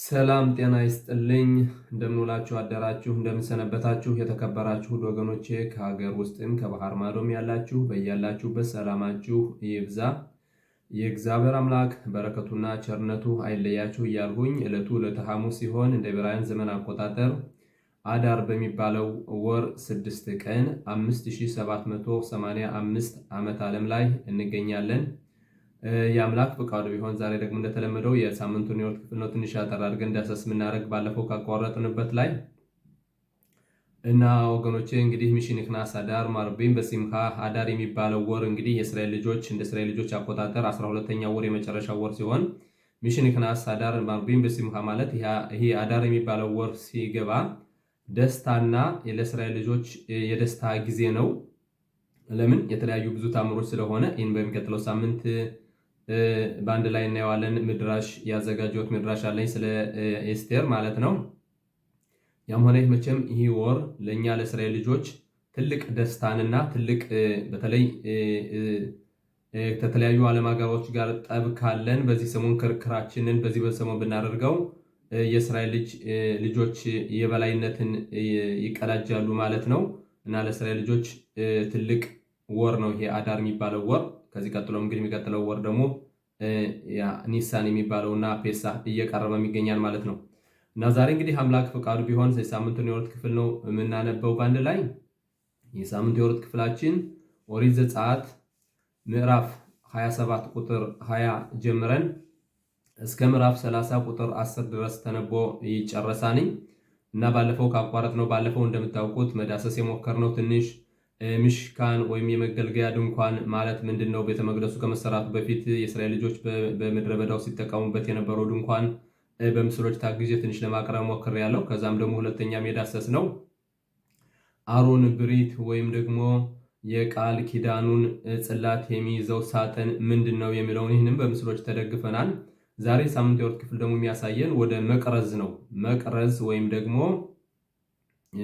ሰላም ጤና ይስጥልኝ። እንደምንውላችሁ አደራችሁ፣ እንደምንሰነበታችሁ የተከበራችሁ ሁሉ ወገኖቼ ከሀገር ውስጥም ከባህር ማዶም ያላችሁ በያላችሁበት ሰላማችሁ ይብዛ። የእግዚአብሔር አምላክ በረከቱና ቸርነቱ አይለያችሁ እያልሁኝ ዕለቱ ዕለተ ሐሙስ ሲሆን እንደ ዕብራውያን ዘመን አቆጣጠር አዳር በሚባለው ወር 6 ቀን 5785 ዓመት ዓለም ላይ እንገኛለን። የአምላክ ፈቃዱ ቢሆን ዛሬ ደግሞ እንደተለመደው የሳምንቱን የወር ክፍል ነው ትንሽ አጠር አድርገን ዳሰስ የምናደርግ ባለፈው ካቋረጥንበት ላይ እና ወገኖቼ እንግዲህ ሚሽኒክናስ አዳር ማርቢም በሲምካ አዳር የሚባለው ወር እንግዲህ የእስራኤል ልጆች እንደ እስራኤል ልጆች አቆጣጠር 12ኛው ወር የመጨረሻው ወር ሲሆን ሚሽኒክናስ አዳር ማርቢም በሲምካ ማለት ይሄ አዳር የሚባለው ወር ሲገባ ደስታና ለእስራኤል ልጆች የደስታ ጊዜ ነው። ለምን? የተለያዩ ብዙ ታምሮች ስለሆነ ይህን በሚቀጥለው ሳምንት በአንድ ላይ እናየዋለን። ምድራሽ ያዘጋጀሁት ምድራሽ አለኝ ስለ ኤስቴር ማለት ነው። ያም ሆነ መቼም ይህ ወር ለእኛ ለእስራኤል ልጆች ትልቅ ደስታንና ትልቅ በተለይ ከተለያዩ ዓለም ሀገሮች ጋር ጠብ ካለን በዚህ ሰሞን ክርክራችንን በዚህ በሰሞን ብናደርገው የእስራኤል ልጆች የበላይነትን ይቀዳጃሉ ማለት ነው እና ለእስራኤል ልጆች ትልቅ ወር ነው ይሄ አዳር የሚባለው ወር። ከዚህ ቀጥሎ እንግዲህ የሚቀጥለው ወር ደግሞ ኒሳን የሚባለውና ፔሳ እየቀረበ ይገኛል ማለት ነው እና ዛሬ እንግዲህ አምላክ ፈቃዱ ቢሆን የሳምንቱን የወር ክፍል ነው የምናነበው በአንድ ላይ። የሳምንቱ የወር ክፍላችን ኦሪት ዘጸአት ምዕራፍ 27 ቁጥር 20 ጀምረን እስከ ምዕራፍ 30 ቁጥር 10 ድረስ ተነቦ ይጨረሳል እና ባለፈው ባለፈው እንደምታውቁት መዳሰስ የሞከርነው ትንሽ ምሽካን ወይም የመገልገያ ድንኳን ማለት ምንድነው? ቤተ መቅደሱ ከመሰራቱ በፊት የእስራኤል ልጆች በምድረ በዳው ሲጠቀሙበት የነበረው ድንኳን በምስሎች ታግዤ ትንሽ ለማቅረብ ሞክሬያለሁ። ከዛም ደግሞ ሁለተኛም የዳሰስ ነው አሮን ብሪት ወይም ደግሞ የቃል ኪዳኑን ጽላት የሚይዘው ሳጥን ምንድነው የሚለውን ይህንም በምስሎች ተደግፈናል። ዛሬ ሳምንት የወር ክፍል ደግሞ የሚያሳየን ወደ መቅረዝ ነው። መቅረዝ ወይም ደግሞ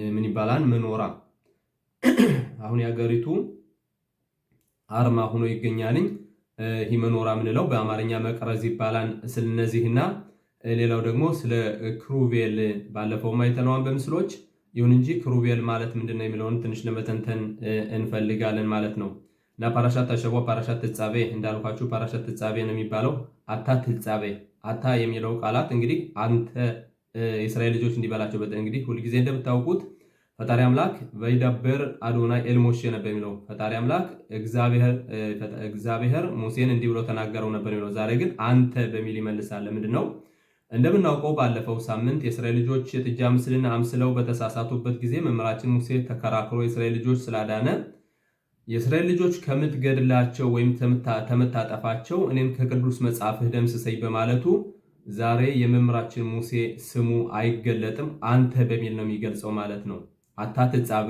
ምን ይባላል? መኖራ አሁን የሀገሪቱ አርማ ሆኖ ይገኛል። ይህ መኖራ ምንለው በአማርኛ መቅረዝ ይባላል። ስለነዚህና ሌላው ደግሞ ስለ ክሩቤል ባለፈው አይተነዋል በምስሎች። ይሁን እንጂ ክሩቤል ማለት ምንድነው የሚለውን ትንሽ ለመተንተን እንፈልጋለን ማለት ነው እና ፓራሻት ተሸቦ ፓራሻት ትጻቤ እንዳልኳችሁ ፓራሻት ትጻቤ ነው የሚባለው። አታ ትጻቤ አታ የሚለው ቃላት እንግዲህ አንተ የእስራኤል ልጆች እንዲበላቸው እንግዲህ ሁልጊዜ እንደምታውቁት ፈጣሪ አምላክ ወይዳበር አዶናይ ኤልሞሼ ነበር የሚለው። ፈጣሪ አምላክ እግዚአብሔር ሙሴን እንዲህ ብሎ ተናገረው ነበር የሚለው። ዛሬ ግን አንተ በሚል ይመልሳል። ምንድነው? እንደምናውቀው ባለፈው ሳምንት የእስራኤል ልጆች የጥጃ ምስልን አምስለው በተሳሳቱበት ጊዜ መምህራችን ሙሴ ተከራክሮ የእስራኤል ልጆች ስላዳነ የእስራኤል ልጆች ከምትገድላቸው ወይም ተመታጠፋቸው እኔን ከቅዱስ መጽሐፍህ ደምስሰኝ በማለቱ ዛሬ የመምህራችን ሙሴ ስሙ አይገለጥም፣ አንተ በሚል ነው የሚገልጸው ማለት ነው። አታትጻቤ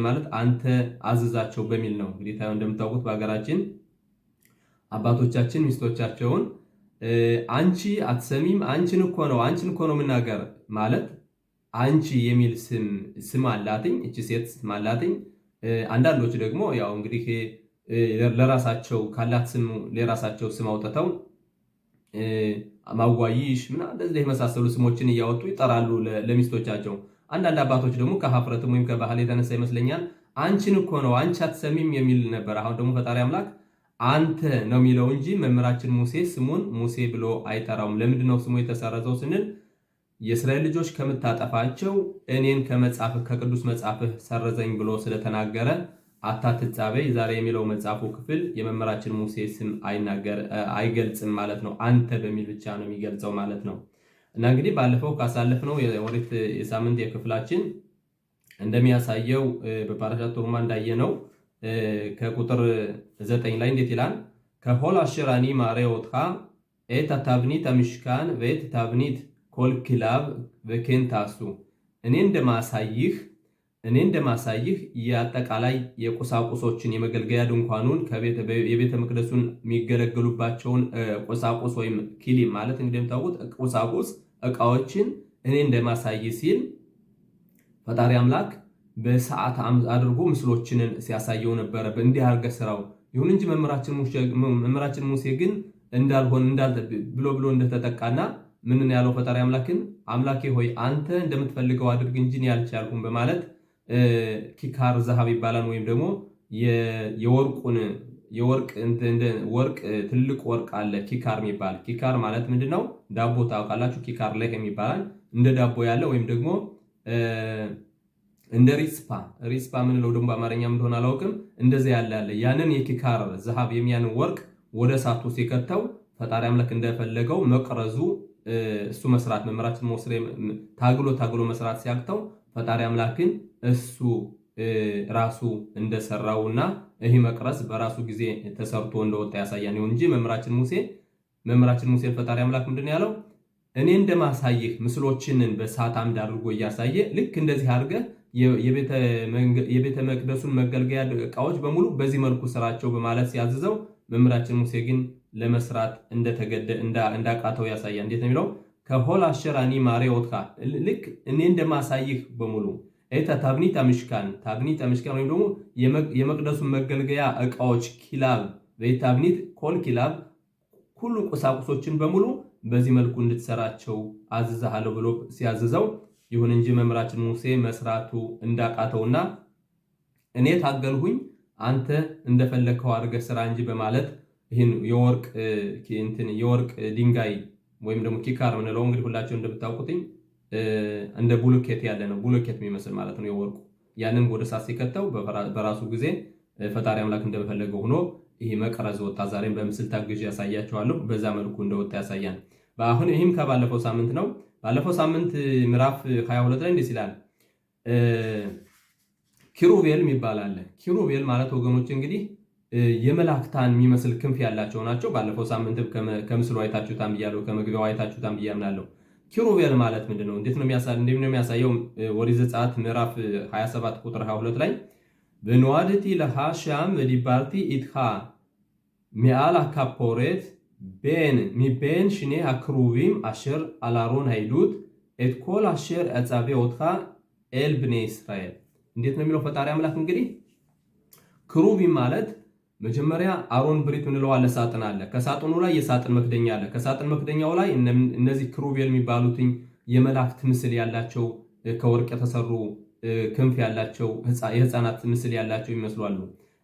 ማለት አንተ አዝዛቸው በሚል ነው። እንግዲህ እንደምታውቁት በሀገራችን አባቶቻችን ሚስቶቻቸውን አንቺ አትሰሚም፣ አንቺን እኮ ነው የምናገር ማለት አንቺ የሚል ስም አላትኝ፣ እቺ ሴት ስም አላትኝ። አንዳንዶች ደግሞ ያው እንግዲህ ለራሳቸው ካላት ስም ለራሳቸው ስም አውጥተው ማዋይሽ እንደዚህ የመሳሰሉ ስሞችን እያወጡ ይጠራሉ ለሚስቶቻቸው። አንዳንድ አባቶች ደግሞ ከሀፍረትም ወይም ከባህል የተነሳ ይመስለኛል አንቺን እኮ ነው አንቺ አትሰሚም የሚል ነበር። አሁን ደግሞ ፈጣሪ አምላክ አንተ ነው የሚለው እንጂ መምህራችን ሙሴ ስሙን ሙሴ ብሎ አይጠራውም። ለምንድን ነው ስሙ የተሰረዘው ስንል የእስራኤል ልጆች ከምታጠፋቸው እኔን ከቅዱስ መጽሐፍህ ሰረዘኝ ብሎ ስለተናገረ አታትጻቤ ዛሬ የሚለው መጽሐፉ ክፍል የመምህራችን ሙሴ ስም አይገልጽም ማለት ነው። አንተ በሚል ብቻ ነው የሚገልጸው ማለት ነው። እና እንግዲህ ባለፈው ካሳለፍነው የኦሪት የሳምንት የክፍላችን እንደሚያሳየው በፓራሻት ቱርማ እንዳየነው ከቁጥር 9 ላይ እንዴት ይላል? ከሆል አሽራኒ ማሬዎትካ ኤታ ታብኒት አምሽካን ወኤት ታብኒት ኮልክላብ በኬንታሱ እኔ እንደማሳይህ የአጠቃላይ የቁሳቁሶችን የመገልገያ ድንኳኑን የቤተ መቅደሱን የሚገለገሉባቸውን ቁሳቁስ ወይም ኪሊ ማለት እንደምታውቁት ቁሳቁስ እቃዎችን እኔ እንደማሳይ ሲል ፈጣሪ አምላክ በሰዓት አድርጎ ምስሎችን ሲያሳየው ነበር። እንዲህ አድርገህ ስራው። ይሁን እንጂ መምህራችን ሙሴ ግን እንዳልሆን ብሎ እንደተጠቃና ምንን ያለው ፈጣሪ አምላክን አምላኬ ሆይ አንተ እንደምትፈልገው አድርግ እንጂ እኔ አልቻልኩም በማለት ኪካር ዘሃብ ይባላል። ወይም ደግሞ የወርቅ ትልቅ ወርቅ አለ ኪካር የሚባል። ኪካር ማለት ምንድነው? ዳቦ ታውቃላችሁ? ኪካር ላይ የሚባላል እንደ ዳቦ ያለ ወይም ደግሞ እንደ ሪስፓ ምንለው ደግሞ በአማርኛ እንደሆነ አላውቅም። እንደዚህ ያለ ያንን የኪካር ዘሃብ የሚያንን ወርቅ ወደ እሳቱ ሲከተው ፈጣሪ አምላክ እንደፈለገው መቅረዙ እሱ መስራት መምህራችን ሙሴም ታግሎ መስራት ሲያቅተው ፈጣሪ አምላክን እሱ ራሱ እንደሰራውና ይህ መቅረዝ በራሱ ጊዜ ተሰርቶ እንደወጣ ያሳያል እንጂ መምህራችን ሙሴ ፈጣሪ አምላክ ምንድን ያለው? እኔ እንደማሳይህ ምስሎችንን በእሳት አምድ አድርጎ እያሳየ ልክ እንደዚህ አድርገህ የቤተ መቅደሱን መገልገያ ዕቃዎች በሙሉ በዚህ መልኩ ስራቸው በማለት ሲያዝዘው መምህራችን ሙሴ ግን ለመስራት እንዳቃተው ያሳያል። እንዴት ነው የሚለው? ከሆል አሸራኒ ማሪዎትካ ልክ እኔ እንደማሳይህ በሙሉ ኤታ ታብኒት አምሽካን ወይም ደግሞ የመቅደሱን መገልገያ ዕቃዎች ኪላብ በታብኒት ኮል ኪላብ ሁሉ ቁሳቁሶችን በሙሉ በዚህ መልኩ እንድትሰራቸው አዝዛለሁ ብሎ ሲያዝዘው፣ ይሁን እንጂ መምህራችን ሙሴ መስራቱ እንዳቃተውና እኔ ታገልሁኝ አንተ እንደፈለከው አድርገህ ስራ እንጂ በማለት ይህን የወርቅ ድንጋይ ወይም ደግሞ ኪካር ምንለው እንግዲህ ሁላችሁ እንደምታውቁትኝ እንደ ቡልኬት ያለ ነው። ቡልኬት የሚመስል ማለት ነው የወርቁ። ያንን ወደ እሳት ሲከተው በራሱ ጊዜ ፈጣሪ አምላክ እንደፈለገው ሆኖ ይሄ መቅረዝ ወጣ። ዛሬም በምስል ታግዤ ያሳያችኋለሁ። በዛ መልኩ እንደወጣ ያሳያል። አሁን ይህም ከባለፈው ሳምንት ነው። ባለፈው ሳምንት ምዕራፍ 22 ላይ እንደዚህ ይላል። ኪሩቤል የሚባል አለ። ኪሩቤል ማለት ወገኖች እንግዲህ የመላእክታን የሚመስል ክንፍ ያላቸው ናቸው። ባለፈው ሳምንት ከምስሉ አይታችሁታም ብያለሁ፣ ከመግቢያው አይታችሁታም ብያምናለሁ። ኪሩቤል ማለት ምንድነው? እንዴት ነው የሚያሳየው? ኦሪት ዘጸአት ምዕራፍ 27 ቁጥር 22 ላይ በነዋድቲ ለሃሻም ዲባርቲ ኢትሃ ሚአል አካፖሬት ሚቤን ሽኔ አክሩቪም አሸር አላሮን ሃይዱት ኤትኮል አሸር አጻቤ ወትኻ ኤል ብኔ እስራኤል። እንዴት ነው የሚለው ፈጣሪ አምላክ እንግዲህ ክሩቪም ማለት መጀመሪያ አሮን ብሪት ምንለው አለ፣ ሳጥን አለ። ከሳጥኑ ላይ የሳጥን መክደኛ አለ። ከሳጥን መክደኛው ላይ እነዚህ ክሩቤል የሚባሉትኝ የመላእክት ምስል ያላቸው ከወርቅ የተሰሩ ክንፍ ያላቸው የህፃናት ምስል ያላቸው ይመስላሉ።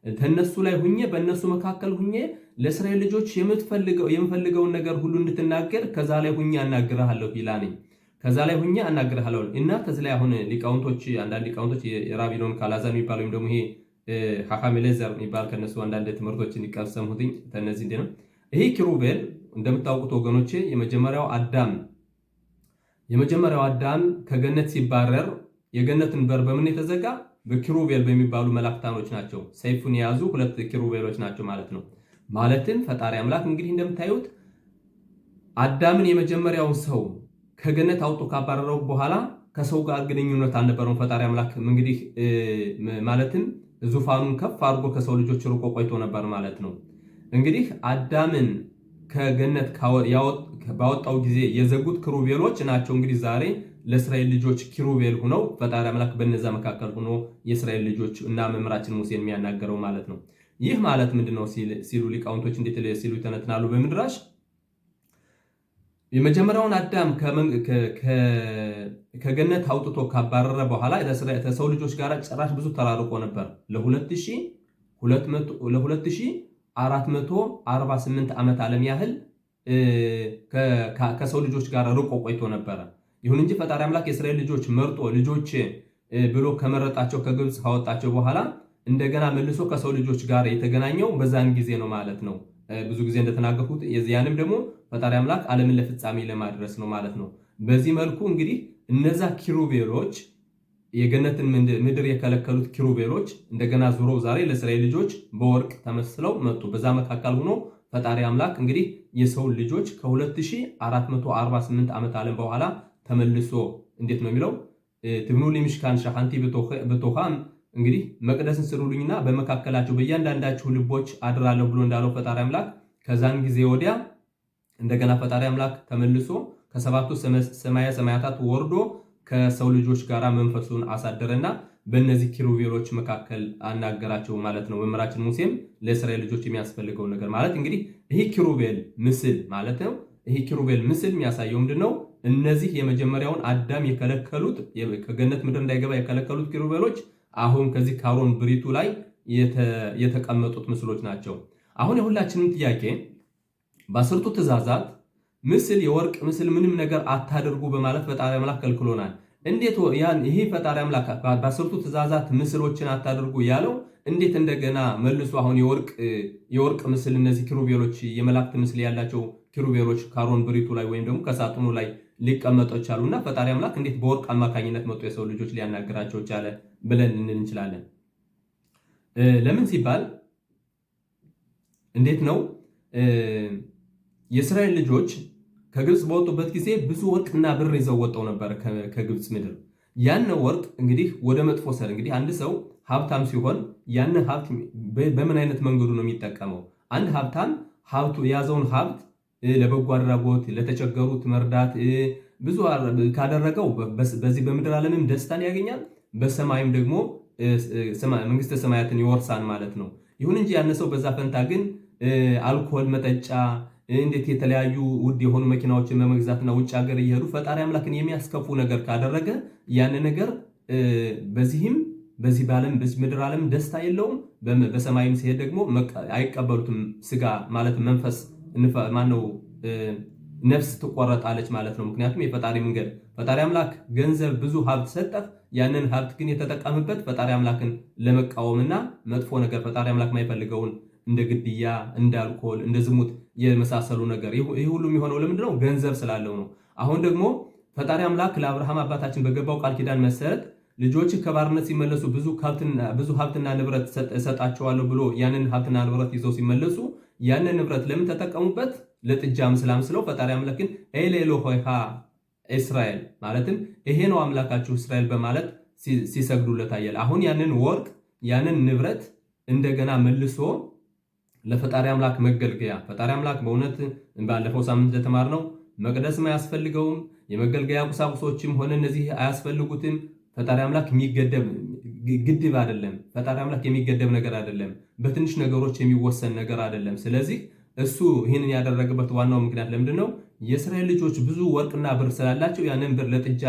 ከነሱ ላይ ሁኜ በእነሱ መካከል ሁኜ ለእስራኤል ልጆች የምፈልገውን ነገር ሁሉ እንድትናገር ከዛ ላይ ሁኜ አናግርሃለሁ ይላል። ከዛ ላይ ሁኜ አናግርሃለሁ እና ከዚህ ላይ አሁን አንዳንድ ሊቃውንቶች የራቢኖን ካላዛር የሚባለው ወይም ደግሞ ይሄ ሐካሜሌዘር የሚባል ከነሱ አንዳንድ ትምህርቶችን ይቀሰሙትኝ ተነዚህ እንደ ነው። ይሄ ኪሩቤል እንደምታውቁት ወገኖቼ የመጀመሪያው አዳም ከገነት ሲባረር የገነትን በር በምን የተዘጋ? በኪሩቤል በሚባሉ መላእክታኖች ናቸው። ሰይፉን የያዙ ሁለት ኪሩቤሎች ናቸው ማለት ነው። ማለትም ፈጣሪ አምላክ እንግዲህ እንደምታዩት አዳምን የመጀመሪያውን ሰው ከገነት አውጥቶ ካባረረው በኋላ ከሰው ጋር ግንኙነት አልነበረውም። ፈጣሪ አምላክ እንግዲህ ማለትም ዙፋኑን ከፍ አድርጎ ከሰው ልጆች ርቆ ቆይቶ ነበር ማለት ነው። እንግዲህ አዳምን ከገነት ባወጣው ጊዜ የዘጉት ኪሩቤሎች ናቸው እንግዲህ ዛሬ ለእስራኤል ልጆች ኪሩቤል ሆነው ፈጣሪ አምላክ በነዛ መካከል ሆኖ የእስራኤል ልጆች እና መምህራችን ሙሴን የሚያናገረው ማለት ነው። ይህ ማለት ምንድነው ሲሉ ሊቃውንቶች እንዴት ሲሉ ይተነትናሉ በምድራሽ የመጀመሪያውን አዳም ከገነት አውጥቶ ካባረረ በኋላ ከሰው ልጆች ጋር ጭራሽ ብዙ ተራርቆ ነበር። ለ2448 ዓመት ዓለም ያህል ከሰው ልጆች ጋር ርቆ ቆይቶ ነበረ። ይሁን እንጂ ፈጣሪ አምላክ የእስራኤል ልጆች መርጦ ልጆች ብሎ ከመረጣቸው ከግብፅ ካወጣቸው በኋላ እንደገና መልሶ ከሰው ልጆች ጋር የተገናኘው በዛን ጊዜ ነው ማለት ነው። ብዙ ጊዜ እንደተናገርኩት የዚያንም ደግሞ ፈጣሪ አምላክ ዓለምን ለፍጻሜ ለማድረስ ነው ማለት ነው። በዚህ መልኩ እንግዲህ እነዛ ኪሩቤሎች የገነትን ምድር የከለከሉት ኪሩቤሎች እንደገና ዙሮ ዛሬ ለእስራኤል ልጆች በወርቅ ተመስለው መጡ። በዛ መካከል ሆኖ ፈጣሪ አምላክ እንግዲህ የሰው ልጆች ከ2448 ዓመት ዓለም በኋላ ተመልሶ እንዴት ነው የሚለው ትብኑ ሊምሽካን ሻሃንቲ በቶኻም እንግዲህ መቅደስን ስሩልኝና በመካከላቸው በእያንዳንዳችሁ ልቦች አድራለሁ ብሎ እንዳለው ፈጣሪ አምላክ ከዛን ጊዜ ወዲያ እንደገና ፈጣሪ አምላክ ተመልሶ ከሰባቱ ሰማየ ሰማያታት ወርዶ ከሰው ልጆች ጋር መንፈሱን አሳደረና በእነዚህ ኪሩቤሎች መካከል አናገራቸው ማለት ነው። መምህራችን ሙሴም ለእስራኤል ልጆች የሚያስፈልገው ነገር ማለት እንግዲህ ይህ ኪሩቤል ምስል ማለት ነው። ይሄ ኪሩቤል ምስል የሚያሳየው ምንድነው? እነዚህ የመጀመሪያውን አዳም የከለከሉት ከገነት ምድር እንዳይገባ የከለከሉት ኪሩቤሎች አሁን ከዚህ ከአሮን ብሪቱ ላይ የተቀመጡት ምስሎች ናቸው። አሁን የሁላችንም ጥያቄ በ10ቱ ትእዛዛት ምስል የወርቅ ምስል ምንም ነገር አታድርጉ በማለት ፈጣሪ አምላክ ከልክሎናል። እንዴት ይሄ ፈጣሪ አምላክ በ10ቱ ትእዛዛት ምስሎችን አታድርጉ ያለው እንዴት እንደገና መልሶ አሁን የወርቅ ምስል እነዚህ ኪሩቤሎች የመላእክት ምስል ያላቸው ኪሩቤሎች ከአሮን ብሪቱ ላይ ወይም ደግሞ ከሳጥኑ ላይ ሊቀመጡ ቻሉና ፈጣሪ አምላክ እንዴት በወርቅ አማካኝነት መጥቶ የሰው ልጆች ሊያናግራቸው ቻለ ብለን እንችላለን። ለምን ሲባል እንዴት ነው የእስራኤል ልጆች ከግብፅ በወጡበት ጊዜ ብዙ ወርቅና ብር ይዘው ወጣው ነበር ከግብፅ ምድር። ያን ወርቅ እንግዲህ ወደ መጥፎ ሰር እንግዲህ አንድ ሰው ሀብታም ሲሆን ያን ሀብት በምን አይነት መንገዱ ነው የሚጠቀመው? አንድ ሀብታም ሀብቱ የያዘውን ሀብት ለበጎ አድራጎት ለተቸገሩት መርዳት ብዙ ካደረገው በዚህ በምድር ዓለምም ደስታን ያገኛል፣ በሰማይም ደግሞ መንግስተ ሰማያትን ይወርሳል ማለት ነው። ይሁን እንጂ ያን ሰው በዛ ፈንታ ግን አልኮል መጠጫ እንዴት የተለያዩ ውድ የሆኑ መኪናዎችን በመግዛትና ውጭ ሀገር እየሄዱ ፈጣሪ አምላክን የሚያስከፉ ነገር ካደረገ ያን ነገር በዚህ ምድር ዓለም ደስታ የለውም፣ በሰማይም ሲሄድ ደግሞ አይቀበሉትም። ስጋ ማለት መንፈስ ማነው ነፍስ ትቆረጣለች ማለት ነው። ምክንያቱም የፈጣሪ መንገድ ፈጣሪ አምላክ ገንዘብ ብዙ ሀብት ሰጠህ፣ ያንን ሀብት ግን የተጠቀምበት ፈጣሪ አምላክን ለመቃወምና መጥፎ ነገር ፈጣሪ አምላክ ማይፈልገውን እንደ ግድያ፣ እንደ አልኮል፣ እንደ ዝሙት የመሳሰሉ ነገር ይህ ሁሉ የሚሆነው ለምንድን ነው? ገንዘብ ስላለው ነው። አሁን ደግሞ ፈጣሪ አምላክ ለአብርሃም አባታችን በገባው ቃል ኪዳን መሰረት ልጆች ከባርነት ሲመለሱ ብዙ ሀብትና ንብረት እሰጣቸዋለሁ ብሎ ያንን ሀብትና ንብረት ይዘው ሲመለሱ ያንን ንብረት ለምን ተጠቀሙበት? ለጥጃ ምስል አምስለው ፈጣሪ አምላክን ኤል ኤሎሄሃ እስራኤል ማለትም ይሄ ነው አምላካችሁ እስራኤል በማለት ሲሰግዱለት አየለ። አሁን ያንን ወርቅ ያንን ንብረት እንደገና መልሶ ለፈጣሪ አምላክ መገልገያ ፈጣሪ አምላክ በእውነት ባለፈው ሳምንት እንደተማርነው መቅደስም አያስፈልገውም፣ የመገልገያ ቁሳቁሶችም ሆነ እነዚህ አያስፈልጉትም። ፈጣሪ አምላክ የሚገደብ ግድብ አይደለም። ፈጣሪ አምላክ የሚገደብ ነገር አይደለም። በትንሽ ነገሮች የሚወሰን ነገር አይደለም። ስለዚህ እሱ ይህንን ያደረገበት ዋናው ምክንያት ለምንድን ነው? የእስራኤል ልጆች ብዙ ወርቅና ብር ስላላቸው ያንን ብር ለጥጃ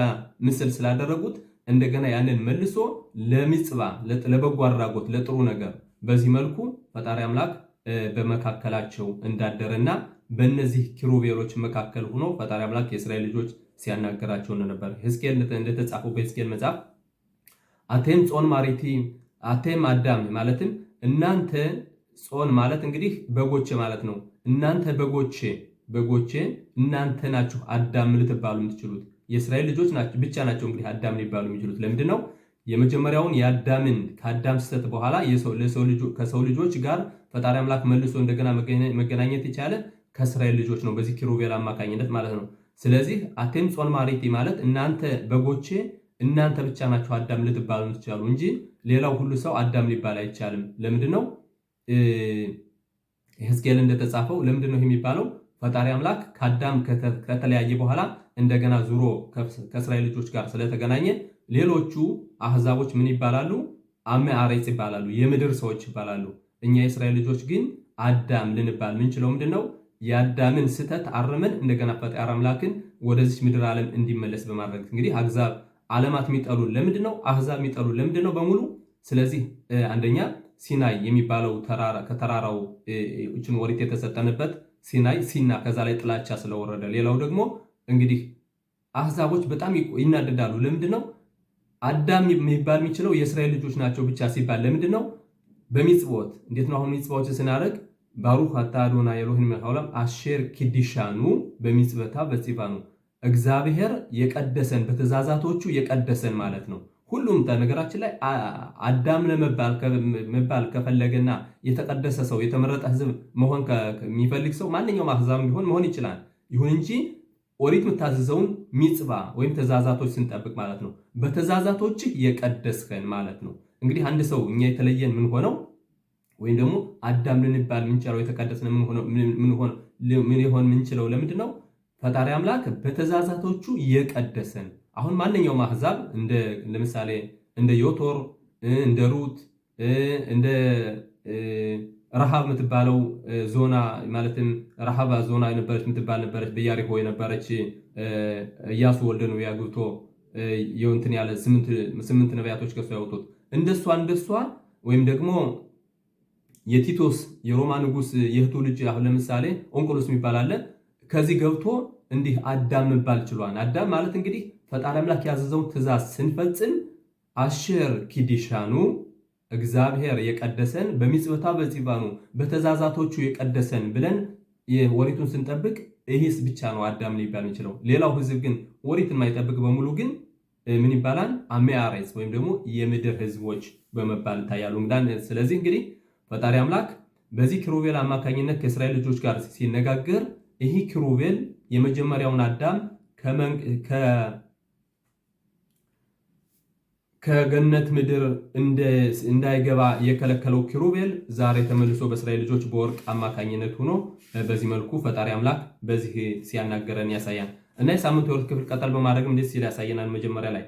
ምስል ስላደረጉት እንደገና ያንን መልሶ ለሚጽባ ለበጎ አድራጎት ለጥሩ ነገር በዚህ መልኩ ፈጣሪ አምላክ በመካከላቸው እንዳደረና በእነዚህ ኪሩቤሎች መካከል ሆኖ ፈጣሪ አምላክ የእስራኤል ልጆች ሲያናገራቸው ነበር። ሕዝቅኤል እንደተጻፈው በሕዝቅኤል መጽሐፍ አቴም ጾን ማሪቲ አቴም አዳም ማለትም እናንተ ጾን ማለት እንግዲህ በጎቼ ማለት ነው። እናንተ በጎቼ እናንተ ናችሁ አዳም ልትባሉ የምትችሉት። የእስራኤል ልጆች ብቻ ናቸው እንግዲህ አዳም ሊባሉ የሚችሉት። ለምንድን ነው? የመጀመሪያውን የአዳምን ከአዳም ስህተት በኋላ ከሰው ልጆች ጋር ፈጣሪ አምላክ መልሶ እንደገና መገናኘት የቻለ ከእስራኤል ልጆች ነው፣ በዚህ ኪሩቤል አማካኝነት ማለት ነው። ስለዚህ አቴም ጾን ማሪቲ ማለት እናንተ በጎቼ እናንተ ብቻ ናችሁ አዳም ልትባሉ የምትችሉ እንጂ ሌላው ሁሉ ሰው አዳም ሊባል አይቻልም። ለምንድን ነው? ሕዝቅኤል እንደተጻፈው ለምንድን ነው የሚባለው? ፈጣሪ አምላክ ከአዳም ከተለያየ በኋላ እንደገና ዙሮ ከእስራኤል ልጆች ጋር ስለተገናኘ ሌሎቹ አህዛቦች ምን ይባላሉ? አሜ አሬጽ ይባላሉ፣ የምድር ሰዎች ይባላሉ። እኛ የእስራኤል ልጆች ግን አዳም ልንባል ምንችለው ምንድነው? የአዳምን ስህተት አርመን እንደገና ፈጣሪ አምላክን ወደዚህ ምድር ዓለም እንዲመለስ በማድረግ እንግዲህ አህዛብ ዓለማት የሚጠሉ ለምንድነው? አህዛብ የሚጠሉ ለምንድነው በሙሉ? ስለዚህ አንደኛ ሲናይ የሚባለው ከተራራው እችን ወሪት የተሰጠንበት ሲና ከዛ ላይ ጥላቻ ስለወረደ፣ ሌላው ደግሞ እንግዲህ አህዛቦች በጣም ይናደዳሉ። ለምንድነው? አዳም የሚባል የሚችለው የእስራኤል ልጆች ናቸው ብቻ ሲባል ለምንድነው? በሚጽቦት እንዴት ነው? አሁን ሚጽቦትን ስናደርግ ባሩክ አታ አዶናይ ኤሎሄinu መሐውላም አሼር ኪዲሻኑ በሚጽበታ በጽፋኑ እግዚአብሔር የቀደሰን በትእዛዛቶቹ የቀደሰን ማለት ነው። ሁሉም ነገራችን ላይ አዳም ለመባል ከፈለገና የተቀደሰ ሰው የተመረጠ ሕዝብ መሆን የሚፈልግ ሰው ማንኛውም አህዛብ ቢሆን መሆን ይችላል። ይሁን እንጂ ኦሪት የምታዘዘውን ሚጽባ ወይም ትእዛዛቶች ስንጠብቅ ማለት ነው። በትእዛዛቶችህ የቀደስከን ማለት ነው። እንግዲህ አንድ ሰው እኛ የተለየን ምን ሆነው ወይም ደግሞ አዳም ልንባል ምንችለው የተቀደስን ምን ይሆን ምንችለው ለምንድን ነው? ፈጣሪ አምላክ በትእዛዛቶቹ የቀደሰን። አሁን ማንኛውም አህዛብ ለምሳሌ እንደ ዮቶር፣ እንደ ሩት፣ እንደ ረሃብ የምትባለው ዞና ማለትም ረሃባ ዞና የነበረች የምትባል ነበረች፣ በኢያሪኮ የነበረች ኢያሱ ወልደ ነዌ ያግብቶ የውንትን ያለ ስምንት ነቢያቶች ከሷ ያወጡት እንደሷ ወይም ደግሞ የቲቶስ የሮማ ንጉስ የእህቱ ልጅ አሁን ለምሳሌ ኦንቆሎስ የሚባል አለ። ከዚህ ገብቶ እንዲህ አዳም መባል ችሏል። አዳም ማለት እንግዲህ ፈጣሪ አምላክ ያዘዘውን ትእዛዝ ስንፈጽም አሸር ኪዲሻኑ እግዚአብሔር የቀደሰን በሚጽበታ በዚባኑ በተዛዛቶቹ የቀደሰን ብለን ወሪቱን ስንጠብቅ ይህስ ብቻ ነው አዳም ሊባል የሚችለው። ሌላው ህዝብ ግን ወሪትን የማይጠብቅ በሙሉ ግን ምን ይባላል? አሜያሬስ ወይም ደግሞ የምድር ህዝቦች በመባል ይታያሉ። ስለዚህ እንግዲህ ፈጣሪ አምላክ በዚህ ኪሩቤል አማካኝነት ከእስራኤል ልጆች ጋር ሲነጋገር ይህ ኪሩቤል የመጀመሪያውን አዳም ከገነት ምድር እንዳይገባ የከለከለው ኪሩቤል ዛሬ ተመልሶ በእስራኤል ልጆች በወርቅ አማካኝነት ሆኖ በዚህ መልኩ ፈጣሪ አምላክ በዚህ ሲያናገረን ያሳያል እና የሳምንቱ የወርቅ ክፍል ቀጠል በማድረግም ደስ ሲል ያሳየናል። መጀመሪያ ላይ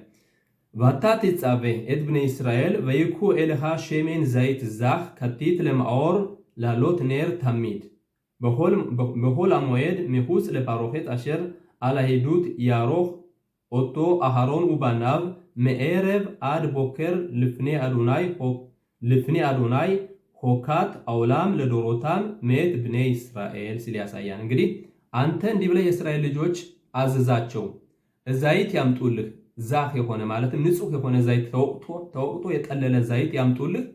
ዋታት ይጻበ እድብነ እስራኤል ወይኩ ኤልሃ ሸሜን ዘይት ዛህ ከቲት ለማኦር ላሎት ኔር ታሚድ በሆል አሞየድ ሚሁስ ለፓሮፌት አሸር አላሂዱት ያሮህ ኦቶ አሃሮን ውባናብ መኤረብ አድ ቦከር ልፍኔ አዶናይ ሆካት አውላም ለዶሮታም ሜት ብኔ እስራኤል ሲል ያሳያል። እንግዲህ አንተ እንዲህ ብለህ የእስራኤል ልጆች አዘዛቸው ዘይት ያምጡልህ፣ ዛፍ የሆነ ማለትም ንጹህ የሆነ ዘይት ተወቅቶ የጠለለ ዘይት ያምጡልህ።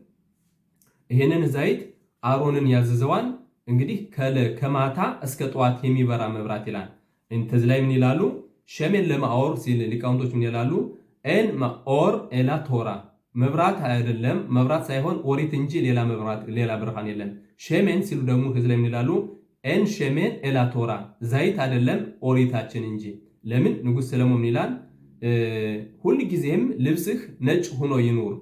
ይሄንን ዘይት አሮንን ያዘዘዋል። እንግዲህ ከማታ እስከ ጠዋት የሚበራ መብራት ይላል። እንተዚ ላይ ምን ይላሉ? ሸሜን ለማኦር ሲል ሊቃውንቶች ምን ይላሉ? ኤን ማኦር ኤላ ቶራ መብራት አይደለም፣ መብራት ሳይሆን ኦሪት እንጂ ሌላ ብርሃን የለም። ሸሜን ሲሉ ደግሞ ከዚህ ላይ ምን ይላሉ? ኤን ሸሜን ኤላ ቶራ ዘይት አይደለም ኦሪታችን እንጂ። ለምን? ንጉሥ ሰለሞን ይላል ሁል ጊዜም ልብስህ ነጭ ሆኖ ይኑር፣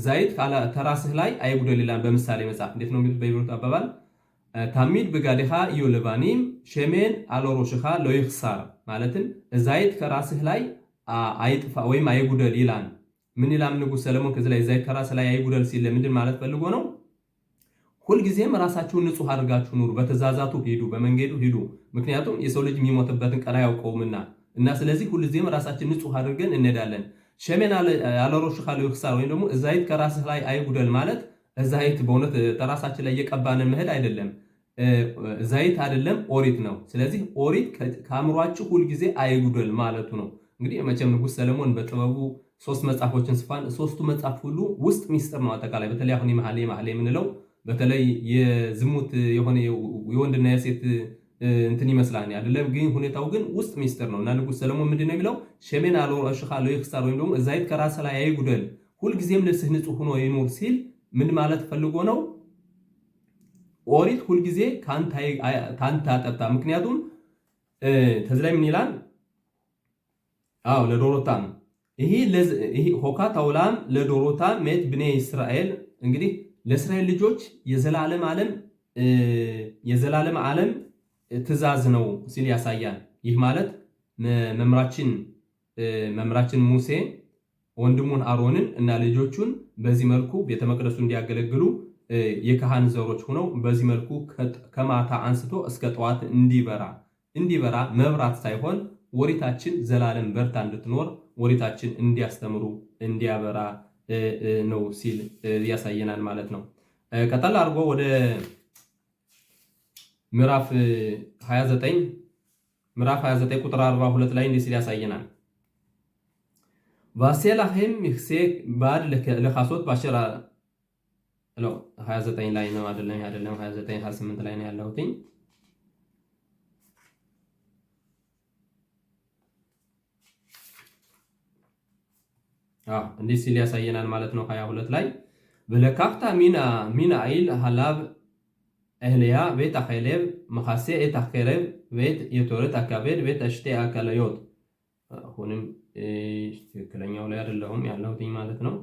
ዘይት ተራስህ ላይ አይጉደል ይላል በምሳሌ መጽሐፍ። እንዴት ነው የሚሉት በይብሩት አባባል? ታሚድ በጋዲኻ ዮለባኒም ሸሜን አሎሮሽኻ ለይኽሳር ማለትም ዘይት ከራስህ ላይ አይጥፋ ወይም አይጉደል ይላል። ምን ይላል ንጉሥ ሰለሞን ከዚህ ላይ ዘይት ከራስህ ላይ አይጉደል ሲል ምንድን ማለት ፈልጎ ነው? ሁልጊዜም ራሳችሁን ንጹህ አድርጋችሁ ኑሩ፣ በተዛዛቱ ሂዱ፣ በመንገዱ ሂዱ። ምክንያቱም የሰው ልጅ የሚሞትበትን ቀን አያውቀውምና እና ስለዚህ ሁልጊዜም ራሳችን ንጹህ አድርገን እንሄዳለን። ሸሜን አሎሮሽኻ ለይኽሳር ወይም ደግሞ ዘይት ከራስህ ላይ አይጉደል ማለት ዘይት በእውነት ተራሳችን ላይ እየቀባንን መሄድ አይደለም። ዘይት አይደለም ኦሪት ነው። ስለዚህ ኦሪት ከአእምሯችሁ ሁልጊዜ አይጉደል ማለቱ ነው። እንግዲህ መቼም ንጉሥ ሰለሞን በጥበቡ 3 መጽሐፎችን ጽፏል። 3ቱ መጽሐፍ ሁሉ ውስጥ ሚስጥር ነው። አጠቃላይ በተለይ አሁን መኃልየ የምንለው በተለይ የዝሙት የሆነ የወንድና የሴት እንትን ይመስላል አይደለም፣ ግን ሁኔታው ግን ውስጥ ሚስጥር ነው እና ንጉሥ ሰለሞን ምንድን ነው የሚለው? ሸሜን አሎሮሽኻ ለይኽሳር ወይም ደግሞ ዘይት ከራስ ላይ አይጉደል፣ ሁልጊዜም ልብስህ ንጹህ ሆኖ ይኑር ሲል ምን ማለት ፈልጎ ነው? ኦሪት ሁልጊዜ ካንተ አጠጣ። ምክንያቱም ተዚህ ላይ ምን ይላል? ለዶሮታም ይሄ ሆካት አውላም ለዶሮታም ሜት ብኔ እስራኤል እንግዲህ ለእስራኤል ልጆች የዘላለም ዓለም ትእዛዝ ነው ሲል ያሳያል። ይህ ማለት መምራችን ሙሴ ወንድሙን አሮንን እና ልጆቹን በዚህ መልኩ ቤተ መቅደሱ እንዲያገለግሉ የካህን ዘሮች ሆነው በዚህ መልኩ ከማታ አንስቶ እስከ ጠዋት እንዲበራ መብራት ሳይሆን ወሪታችን ዘላለም በርታ እንድትኖር ወሪታችን እንዲያስተምሩ እንዲያበራ ነው ሲል ያሳየናል ማለት ነው። ቀጠል አድርጎ ወደ ምዕራፍ 29 ቁጥር 42 ላይ እንዲህ ሲል ያሳየናል። ቫሴላህም ይክሴ ባድ ለኻሶት ባሸራ 29 ላይ ነው አይደለም 29 28 ላይ ነው ያለሁት። እንዲህ ሲል ያሳየናል ማለት ነው 22 ላይ በለካፍታ ሚና አይል ሐላብ እህልያ ቤት አኸሌብ መኻሴ ኤት አኸረብ ቤት የቶረት አካቤድ ቤት አሽቴ አካለዮት። አሁንም ትክክለኛው ላይ አይደለሁም ያለሁት ማለት ነው።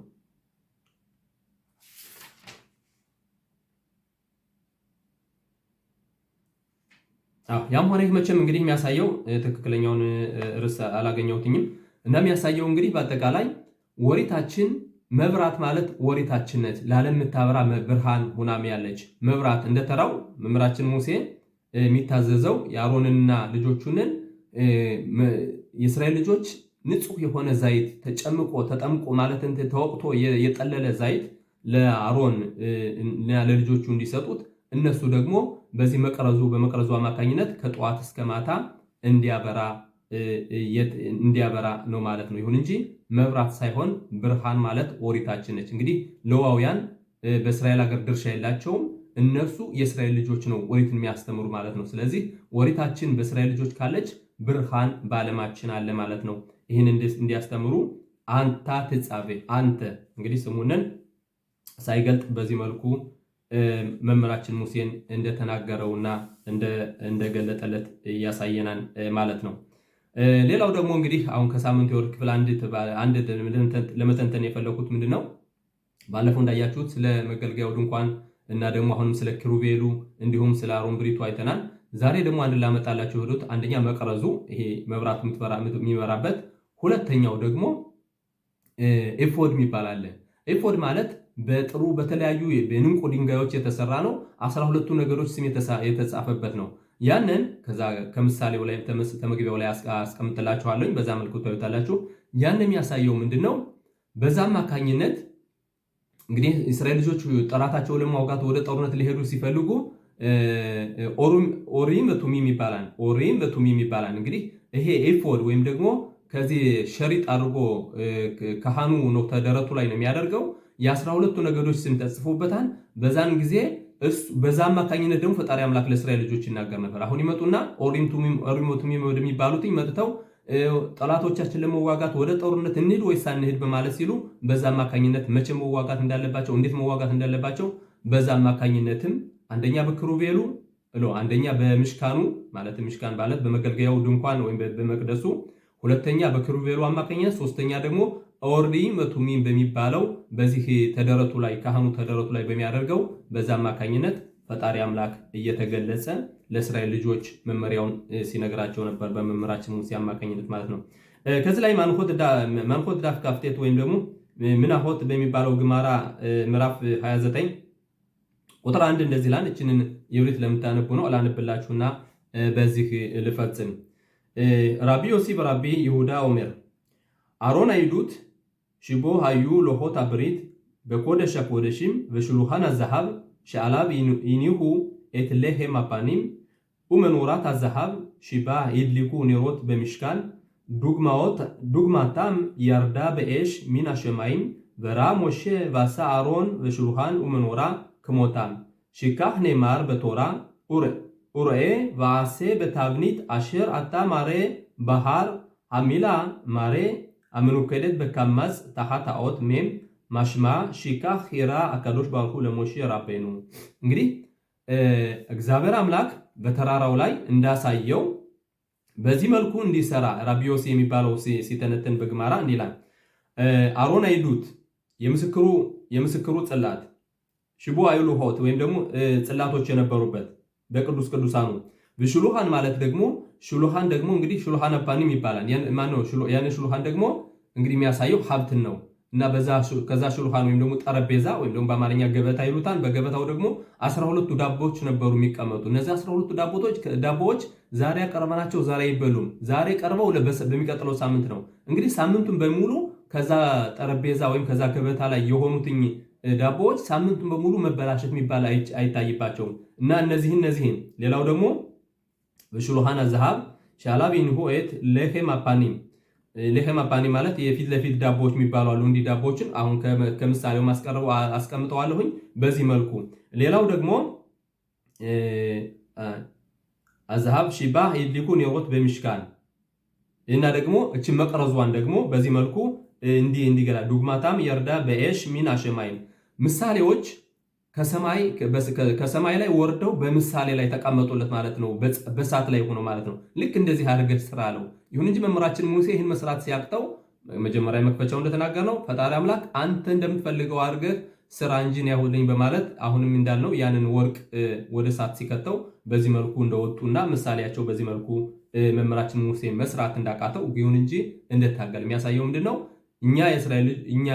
ያም ሆነ ይህ መቼም እንግዲህ የሚያሳየው ትክክለኛውን ርዕስ አላገኘሁትኝም እና የሚያሳየው እንግዲህ በአጠቃላይ ወሪታችን መብራት ማለት ወሪታችን ነች፣ ለዓለም የምታበራ ብርሃን ሁናም ያለች መብራት። እንደተራው መምህራችን ሙሴ የሚታዘዘው የአሮንንና ልጆቹንን የእስራኤል ልጆች ንጹህ የሆነ ዘይት ተጨምቆ ተጠምቆ ማለትን ተወቅቶ የጠለለ ዘይት ለአሮን ለልጆቹ እንዲሰጡት እነሱ ደግሞ በዚህ በመቅረዙ አማካኝነት ከጠዋት እስከ ማታ እንዲያበራ ነው ማለት ነው። ይሁን እንጂ መብራት ሳይሆን ብርሃን ማለት ኦሪታችን ነች። እንግዲህ ሌዋውያን በእስራኤል ሀገር ድርሻ የላቸውም። እነሱ የእስራኤል ልጆች ነው ኦሪትን የሚያስተምሩ ማለት ነው። ስለዚህ ኦሪታችን በእስራኤል ልጆች ካለች ብርሃን በዓለማችን አለ ማለት ነው። ይህን እንዲያስተምሩ አንታ ትጻቤ አንተ እንግዲህ ስሙንን ሳይገልጥ በዚህ መልኩ መምህራችን ሙሴን እንደተናገረውና እንደገለጠለት ያሳየናል ማለት ነው። ሌላው ደግሞ እንግዲህ አሁን ከሳምንቱ የወርድ ክፍል አንድ ለመተንተን የፈለኩት ምንድነው፣ ባለፈው እንዳያችሁት ስለ መገልገያው ድንኳን እና ደግሞ አሁንም ስለ ኪሩቤሉ እንዲሁም ስለ አሮን ብሪቱ አይተናል። ዛሬ ደግሞ አንድ ላመጣላችሁ ሄዱት አንደኛ መቅረዙ ይሄ መብራት የሚበራበት፣ ሁለተኛው ደግሞ ኤፎድ የሚባል አለ። ኤፎድ ማለት በተለያዩ በዕንቁ ድንጋዮች የተሰራ ነው። 12ቱ ነገሮች ስም የተጻፈበት ነው። ያንን ከምሳሌው ላይ ተመግቢያው ላይ አስቀምጥላችኋለሁ። በዛ መልኩ ታዩታላችሁ። ያን የሚያሳየው ምንድነው? በዛ አማካኝነት እንግዲህ እስራኤል ልጆች ጠላታቸውን ለማውጋት ወደ ጦርነት ሊሄዱ ሲፈልጉ ኦሪም በቱሚም ይባላል። ኦሪም በቱሚም ይባላል። እንግዲህ ይሄ ኤፎድ ወይም ደግሞ ከዚህ ሸሪጥ አድርጎ ካህኑ ነው ተደረቱ ላይ ነው የሚያደርገው። የ12ቱ ነገዶች ስም ተጽፎበታል። በዛን ጊዜ በዛ አማካኝነት ደግሞ ፈጣሪ አምላክ ለእስራኤል ልጆች ይናገር ነበር። አሁን ይመጡና ኦሪም ቱሚም ወደሚባሉት መጥተው ጠላቶቻችን ለመዋጋት ወደ ጦርነት እንሂድ ወይስ አንሂድ በማለት ሲሉ በዛ አማካኝነት መቼ መዋጋት እንዳለባቸው፣ እንዴት መዋጋት እንዳለባቸው በዛ አማካኝነትም አንደኛ በክሩቤሉ አንደኛ በምሽካኑ ማለት ምሽካን ማለት በመገልገያው ድንኳን ወይም በመቅደሱ፣ ሁለተኛ በክሩቤሉ አማካኝነት፣ ሶስተኛ ደግሞ ኦሪም በቱሚም በሚባለው በዚህ ተደረቱ ላይ ካህኑ ተደረቱ ላይ በሚያደርገው በዛ አማካኝነት ፈጣሪ አምላክ እየተገለጸ ለእስራኤል ልጆች መመሪያውን ሲነግራቸው ነበር በመምህራችን ሙሴ አማካኝነት ማለት ነው። ከዚህ ላይ ማንኮት ዳፍ ካፍቴት ወይም ደግሞ ምናሆት በሚባለው ግማራ ምዕራፍ 29 ቁጥር 1 እንደዚህ ላን እችንን የብሪት ለምታነቡ ነው አላነብላችሁና በዚህ ልፈጽም። ራቢ ዮሲ በራቢ ይሁዳ ኦሜር አሮን አይዱት ሽቦ ሃዩ ሎሆት አብሪት በኮደሻ ኮደሽም በሽሉሃን አዛሃብ ሻላብ ይኒሁ ኤትሌሄም አፓኒም ወመኖራት አዛሃብ ሽባ ይድሊኩ ኔሮት በሚሽካን ዱግማታም ያርዳ በኤሽ ሚና ሸማይም በራ ሞሼ ባሳ አሮን በሽሉሃን ወመኖራ ከሞታም ሽካህ ኔማር በቶራ ኡርኤ ባሴ በታብኒት አሽር አታ ማሬ ባህር አሚላ ማሬ አምኑከደት በካማስ ታሃት አውት ሜም ማሽማ ሽካህ ሂራ አካዶሽ ባርኩ ለሞሼ ራቤኑ። እንግዲህ እግዚአብሔር አምላክ በተራራው ላይ እንዳሳየው በዚህ መልኩ እንዲሰራ ራቢ ዮሲ የሚባለው ሲተነተን በግማራ እንዲላል አሮን አይዱት የምስክሩ ጽላት ሽቦ አይሉ ሆት ወይም ደግሞ ጽላቶች የነበሩበት በቅዱስ ቅዱሳኑ በሽሉሃን ማለት ደግሞ ሽሉሃን ደግሞ እንግዲህ ሽሉሃን አፓኒም ይባላል። ያን ሽሉሃን ደግሞ እንግዲህ የሚያሳየው ሀብትን ነው እና ከዛ ሽሉሃን ወይም ደግሞ ጠረጴዛ ወይም ደግሞ በአማርኛ ገበታ ይሉታል። በገበታው ደግሞ 12ቱ ዳቦዎች ነበሩ የሚቀመጡ። እነዚህ 12ቱ ዳቦዎች ዛሬ ያቀረበናቸው ዛሬ አይበሉም። ዛሬ ቀርበው በሚቀጥለው ሳምንት ነው። እንግዲህ ሳምንቱን በሙሉ ከዛ ጠረጴዛ ወይም ከዛ ገበታ ላይ የሆኑትኝ ዳቦዎች ሳምንቱን በሙሉ መበላሸት የሚባል አይታይባቸውም እና እነዚህን ሌላው ደግሞ በሽሉሃን አዛሃብ ሻላቢን ሆኤት ለሄም አፓኒ ማለት የፊት ለፊት ዳቦዎች የሚባሉ አሉ። እንዲህ ዳቦዎችን አሁን ከምሳሌው አስቀምጠዋለሁኝ በዚህ መልኩ። ሌላው ደግሞ አዛሃብ ሺባ ይድሊኩ ኔሮት በሚሽካን እና ደግሞ እቺ መቅረዟን ደግሞ በዚህ መልኩ እንዲገላ ዱግማታም የርዳ በኤሽ ሚን አሸማይን ምሳሌዎች ከሰማይ ላይ ወርደው በምሳሌ ላይ ተቀመጡለት ማለት ነው። በእሳት ላይ ሆኖ ማለት ነው። ልክ እንደዚህ አድርገህ ስራ አለው። ይሁን እንጂ መምህራችን ሙሴ ይህን መስራት ሲያቅተው መጀመሪያ መክፈቻው እንደተናገር ነው ፈጣሪ አምላክ አንተ እንደምትፈልገው አድርገህ ስራ እንጂ ያሁልኝ በማለት አሁንም እንዳልነው ያንን ወርቅ ወደ እሳት ሲከተው በዚህ መልኩ እንደወጡና ምሳሌያቸው በዚህ መልኩ መምህራችን ሙሴ መስራት እንዳቃተው ይሁን እንጂ እንደታገል የሚያሳየው ምንድነው? እኛ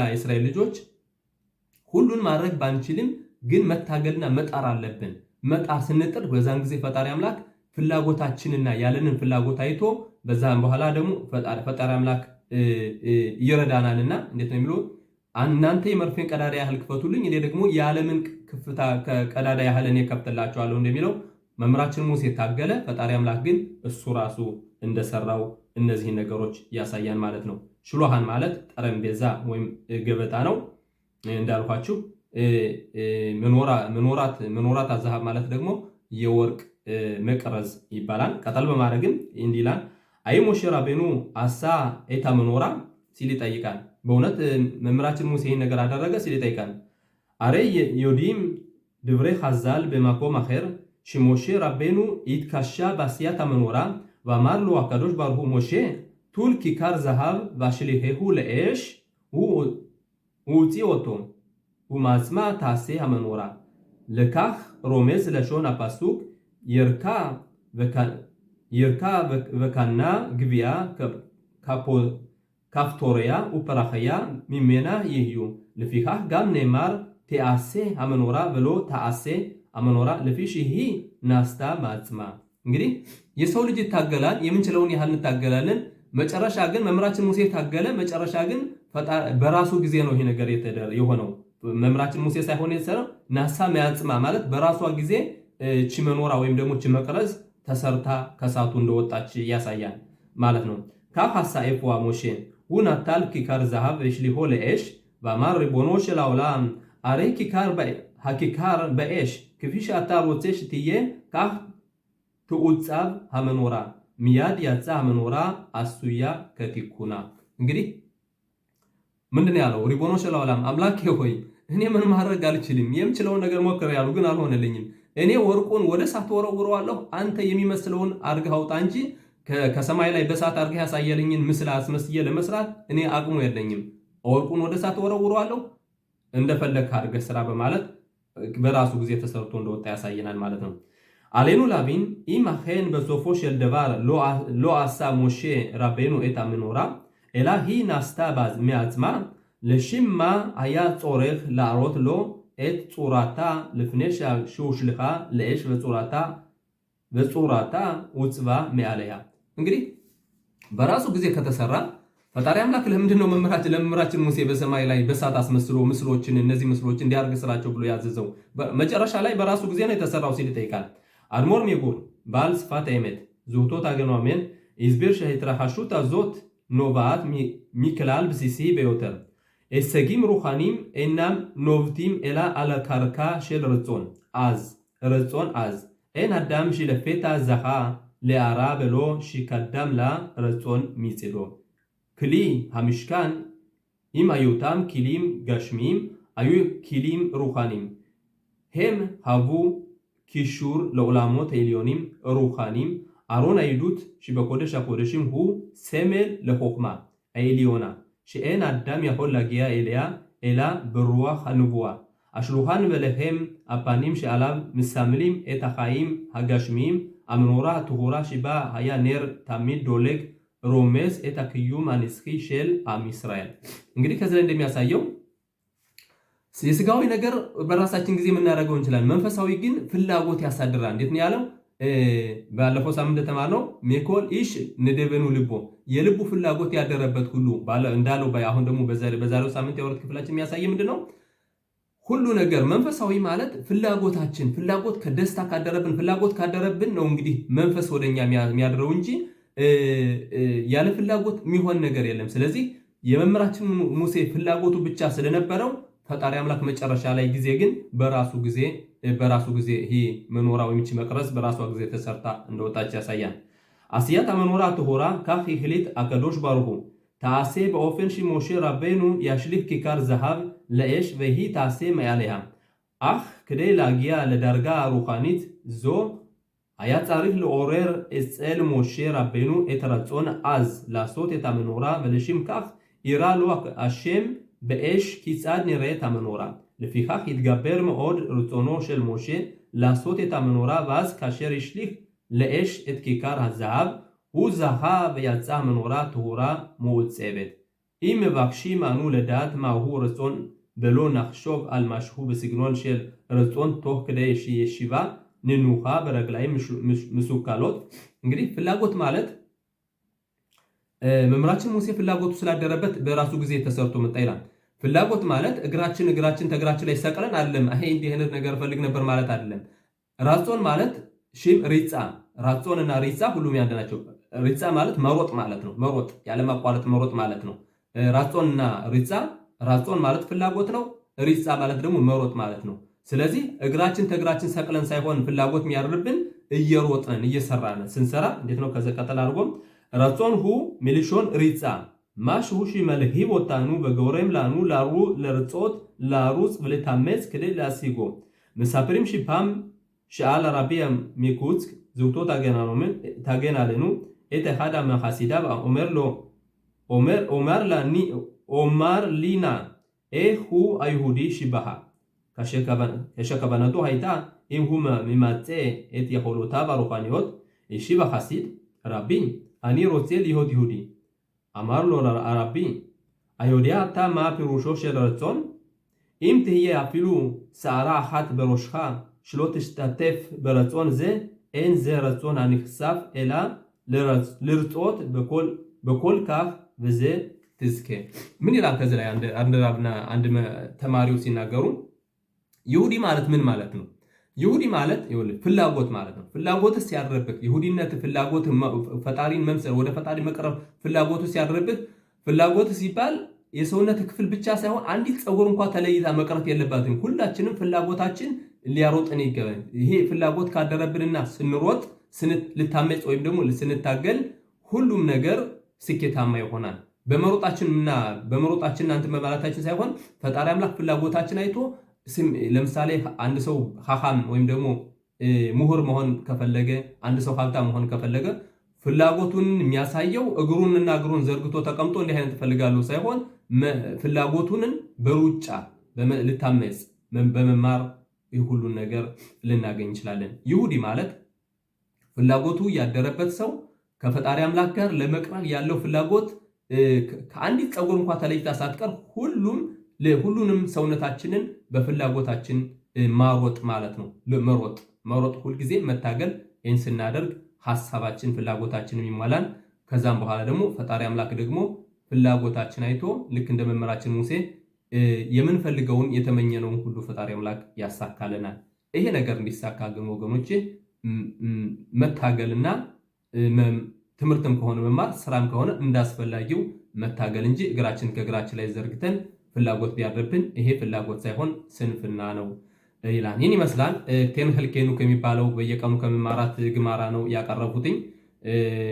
የእስራኤል ልጆች ሁሉን ማድረግ ባንችልም ግን መታገልና መጣር አለብን። መጣር ስንጥር በዛን ጊዜ ፈጣሪ አምላክ ፍላጎታችንና ያለንን ፍላጎት አይቶ በዛም በኋላ ደግሞ ፈጣሪ አምላክ ይረዳናልና እንዴት ነው የሚለው እናንተ የመርፌን ቀዳዳ ያህል ክፈቱልኝ እኔ ደግሞ የዓለምን ክፍታ ቀዳዳ ያህል እኔ ከፍትላችኋለሁ እንደሚለው መምህራችን ሙሴ ታገለ። ፈጣሪ አምላክ ግን እሱ ራሱ እንደሰራው እነዚህ ነገሮች ያሳያን ማለት ነው። ሽሎሃን ማለት ጠረጴዛ ወይም ገበታ ነው እንዳልኳችሁ። መኖራት አዛሃብ ማለት ደግሞ የወርቅ መቅረዝ ይባላል። ቀጠል በማድረግም እንዲህ ይላል አይ ሞሼ ራቤኑ አሳ ኤታ መኖራ ሲል ይጠይቃል። በእውነት መምህራችን ሙሴ ይህን ነገር አደረገ ሲል ይጠይቃል። አሬ ዮዲም ድብሬ ሐዛል በማኮም አኸር ሽሞሼ ራቤኑ ይትካሻ ባስያታ መኖራ ואמר לו הקדוש ברוך הוא משה טול כיכר זהב והשליכהו לאש והוציא אותו ומעצמה תעשה המנורה. לכך רומז לשון הפסוק ירקה וקנה גבייה כפתוריה ופרחיה ממנה יהיו. לפיכך גם נאמר תעשה המנורה ולא תעשה המנורה לפי שהיא נעשתה מעצמה. እንግዲህ የሰው ልጅ ይታገላል የምንችለውን ያህል እንታገላለን። መጨረሻ ግን መምህራችን ሙሴ ታገለ። መጨረሻ ግን በራሱ ጊዜ ነው ይሄ ነገር የሆነው። መምህራችን ሙሴ ሳይሆን የሰራው ናሳ ማያጽማ ማለት በራሷ ጊዜ እቺ መኖራ ወይም ደግሞ እቺ መቅረዝ ተሰርታ ከሳቱ እንደወጣች ያሳያል ማለት ነው። ካፋሳ ኤፍዋ ሞሼ ወናታል ኪካር ዘሃብ እሽሊሆ ለኤሽ ባማር ሪቦኖ ሸላውላም አሬ ኪካር በኤሽ ክፊሽ አታሮቼሽ ትዬ ካፍ ትኡጻብ ሀመኖራ ሚያድ ያጻ ሀመኖራ አሱያ ከቲኩና። እንግዲህ ምንድነው ያለው? ሪቦኖ ሸላውላም አምላኬ ሆይ እኔ ምን ማድረግ አልችልም፣ የምችለውን ነገር ሞክሬያለሁ ግን አልሆነልኝም። እኔ ወርቁን ወደ እሳት ወረውረዋለሁ፣ አንተ የሚመስለውን አድርገህ አውጣ እንጂ ከሰማይ ላይ በእሳት አድርገህ ያሳየልኝን ምስል አስመስዬ ለመስራት እኔ አቅሙ የለኝም። ወርቁን ወደ እሳት ወረውረዋለሁ፣ እንደፈለግህ አድርገህ ስራ በማለት በራሱ ጊዜ ተሰርቶ እንደወጣ ያሳየናል ማለት ነው። አሌኑ ላቢን ኢም አኸን በሶፎ ሸል ደባር ሎ አሳ ሞሼ ራቤኑ ኤታ መኖራ ኤላ ሂ ናስታ ባዝ ሚያጽማ ለሽማ አያ ጾረህ ላሮት ሎ ኤት ጹራታ ልፍኔሽ ሹሽልኻ ለኤሽ በጹራታ ውጽባ ሚያለያ። እንግዲህ በራሱ ጊዜ ከተሰራ ፈጣሪ አምላክ ለምንድን ነው ለመምህራችን ሙሴ በሰማይ ላይ በእሳት አስመስሎ ምስሎችን እነዚህ ምስሎች እንዲያርግ ስራቸው ብሎ ያዘዘው? መጨረሻ ላይ በራሱ ጊዜ ነው የተሰራው ሲል ይጠይቃል። አድሞር ሚጉር ባል ስፋት አይመት ዙቶ ታገኗሜን ኢዝቢር ሸሂትራሐሹት አዞት ኖባት ሚክላል ብሲሲ በዮተር ኤሰጊም ሩኻኒም ኤናም ኖቭቲም ኤላ አለካርካ ሸል ረጾን አዝ ኤን አዳም ሽለፌታ ዘኻ ለአራ በሎ ሽከዳም ላ ረጾን ሚጽዶ ክሊ ሃምሽካን ኢም አዩታም ኪሊም ገሽሚም አዩ ኪሊም ሩኻኒም ሄም ሃቡ ኪሹር ለዑላሞት ኤልዮኒም ሩኻኒም አሮን አይዱት ሽበኮደሽ አኮደሽም ሁ ሰሜል ለሆክማ ኤልዮና שאין אדם יכול להגיע אליה אלא ברוח הנבואה. השולחן ולחם הפנים שעליו מסמלים את החיים הגשמיים, המנורה הטהורה שבה היה נר תמיד דולק רומז את הקיום הנצחי של עם ישראל. እንግዲህ ከዚህ እንደሚያሳየው የሥጋዊ ነገር በራሳችን ጊዜ የምናደርገው እንችላለን። መንፈሳዊ ግን ፍላጎት ያሳድራል። እንዴት ነው ያለው? ባለፈው ሳምንት ተማርነው ሜኮል ኢሽ ንደበኑ ልቦ የልቡ ፍላጎት ያደረበት ሁሉ እንዳለው አሁን ደግሞ በዛሬው ሳምንት የወረት ክፍላችን የሚያሳይ ምንድነው? ሁሉ ነገር መንፈሳዊ ማለት ፍላጎት ከደስታ ካደረብን ነው። እንግዲህ መንፈስ ወደኛ የሚያድረው እንጂ ያለ ፍላጎት የሚሆን ነገር የለም። ስለዚህ የመምህራችን ሙሴ ፍላጎቱ ብቻ ስለነበረው ፈጣሪ አምላክ መጨረሻ ላይ ጊዜ ግን በራሱ ጊዜ ይሄ መኖራ ወይም መቅረዝ በራሷ ጊዜ ተሰርታ እንደወጣች ያሳያል። አስያት መኖራ ተሆራ ካፍ ይህሊት አከዶሽ ባርሁ ታሴ በኦፈን ሺሞሼ ራቤኑ ያሽሊክ ኪካር ዘሃብ ለኤሽ ወሂ ታሴ ማያለያ አህ ከደይ ላጊያ ለዳርጋ ሩኻኒት ዞ አያ ጻሪፍ ለኦሬር እጽል ሞሼ ራቤኑ ኤተራጾን አዝ ላሶት የታመኖራ ወለሽም ካፍ ይራሉ አሸም באש כיצד נראית המנורה. לפיכך התגבר מאוד רצונו של משה לעשות את המנורה, ואז כאשר השליך לאש את כיכר הזהב, הוא זכה ויצאה המנורה טהורה מעוצבת. אם מבקשים אנו לדעת מהו רצון ולא נחשוב על משהו בסגנון של רצון תוך כדי ישיבה ננוחה በረግላይም መስቀሎት እንግዲህ ፍላጎት ማለት መምራችን ሙሴ ፍላጎቱ ስላደረበት በራሱ ጊዜ ተሰርቶ መጣ ይላል። ፍላጎት ማለት እግራችን ተግራችን ላይ ሰቅለን አይደለም ይሄ እንዲህ አይነት ነገር ፈልግ ነበር ማለት አይደለም። ራጾን ማለት ሺም ሪጻ ራጾንና ሪጻ ሁሉም ያንድ ናቸው። ሪጻ ማለት መሮጥ ማለት ነው። መሮጥ ያለ ማቋረጥ መሮጥ ማለት ነው። ራጾንና ሪጻ ራጾን ማለት ፍላጎት ነው። ሪጻ ማለት ደግሞ መሮጥ ማለት ነው። ስለዚህ እግራችን ተግራችን ሰቅለን ሳይሆን ፍላጎት የሚያርብን እየሮጥን እየሰራን ስንሰራ እንዴት ነው? ከዛ ቀጠል አድርጎም ራጾንሁ ሚሊሾን ሪጻ ማሽሁ ሺመልሂ ቦታኑ በገውረም ላኑ ላሩ ለርጾት ላሩጽ ብለታመጽ ክለ ላሲጎ መሳፍሪም ሺፓም ሻአል አራቢያ ሚኩት ዝውቶ ታገናለኑ እተ ሐዳ መሐሲዳ ኦመርሎ ኦማር ሊና ኤሁ አይሁዲ ሽባሃ ከሸከበነቱ ሃይታ ኢምሁመ ሚማጼ እት የሆሎታ ባሩኻኒዮት ሽባ ሐሲድ ራቢ አኒ ሮጼ ሊሆድ ይሁዲ אמר לו הרבי, היודע אתה מה פירושו של רצון? אם תהיה אפילו שערה אחת בראשך שלא תשתתף ברצון זה, אין זה רצון הנחשף אלא לרצות בכל כך וזה תזכה. ምን ይላል ከዚህ ላይ አንድ ተማሪው ሲናገሩ ይሁዲ ማለት ምን ማለት ነው? ይሁዲ ማለት ፍላጎት ማለት ነው። ፍላጎት ሲያድርብህ ይሁዲነት ፍላጎት ፈጣሪን መምሰል ወደ ፈጣሪ መቅረብ ፍላጎት ሲያድርብህ ፍላጎት ሲባል የሰውነት ክፍል ብቻ ሳይሆን አንዲት ጸጉር እንኳን ተለይታ መቅረት የለባትም። ሁላችንም ፍላጎታችን ሊያሮጥን ይገባል። ይሄ ፍላጎት ካደረብንና ስንሮጥ ልታመጽ ወይም ደግሞ ስንታገል ሁሉም ነገር ስኬታማ ይሆናል። በመሮጣችን አንተ መባላታችን ሳይሆን ፈጣሪ አምላክ ፍላጎታችን አይቶ ለምሳሌ አንድ ሰው ሐኻም ወይም ደግሞ ምሁር መሆን ከፈለገ አንድ ሰው ሀብታም መሆን ከፈለገ ፍላጎቱን የሚያሳየው እግሩን ዘርግቶ ተቀምጦ እንዲህ አይነት ፈልጋለሁ ሳይሆን ፍላጎቱን በሩጫ ልታመጽ በመማር ሁሉን ነገር ልናገኝ እንችላለን። ይሁዲ ማለት ፍላጎቱ ያደረበት ሰው ከፈጣሪ አምላክ ጋር ለመቅረብ ያለው ፍላጎት ከአንዲት ጸጉር እንኳን ተለይታ ሳትቀር ሁሉንም ሰውነታችንን በፍላጎታችን ማሮጥ ማለት ነው። መሮጥ ሁልጊዜ መታገል። ይህን ስናደርግ ሐሳባችን ፍላጎታችንን ይሟላል። ከዛም በኋላ ደግሞ ፈጣሪ አምላክ ደግሞ ፍላጎታችን አይቶ ልክ እንደ መምህራችን ሙሴ የምንፈልገውን የተመኘነውን ሁሉ ፈጣሪ አምላክ ያሳካልናል። ይሄ ነገር እንዲሳካ ግን ወገኖቼ መታገልና ትምህርትም ከሆነ መማር ስራም ከሆነ እንዳስፈላጊው መታገል እንጂ እግራችን ከእግራችን ላይ ዘርግተን ፍላጎት ቢያድርብን ይሄ ፍላጎት ሳይሆን ስንፍና ነው ይላል። ይህን ይመስላል ቴንህልኬኑ ከሚባለው በየቀኑ ከመማራት ግማራ ነው ያቀረቡትኝ።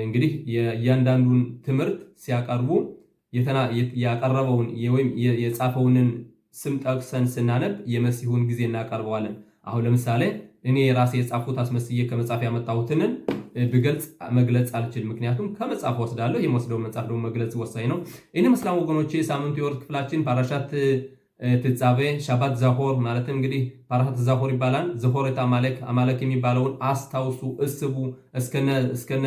እንግዲህ እያንዳንዱን ትምህርት ሲያቀርቡ ያቀረበውን ወይም የጻፈውንን ስም ጠቅሰን ስናነብ የመሲሁን ጊዜ እናቀርበዋለን። አሁን ለምሳሌ እኔ ራሴ የጻፉት አስመስዬ ከመጻፍ ያመጣሁትን ብገልጽ መግለጽ አልችል፣ ምክንያቱም ከመጻፍ ወስዳለሁ። የምወስደው መጻፍ ደግሞ መግለጽ ወሳኝ ነው። እኔ መስላም ወገኖቼ ሳምንቱ የወርድ ክፍላችን ፓራሻት ትጻቤ ሻባት ዛሆር ማለትም እንግዲህ ፓራሻት ዛሆር ይባላል። ዘሆረት አማለክ የሚባለውን አስታውሱ፣ እስቡ፣ እስከነ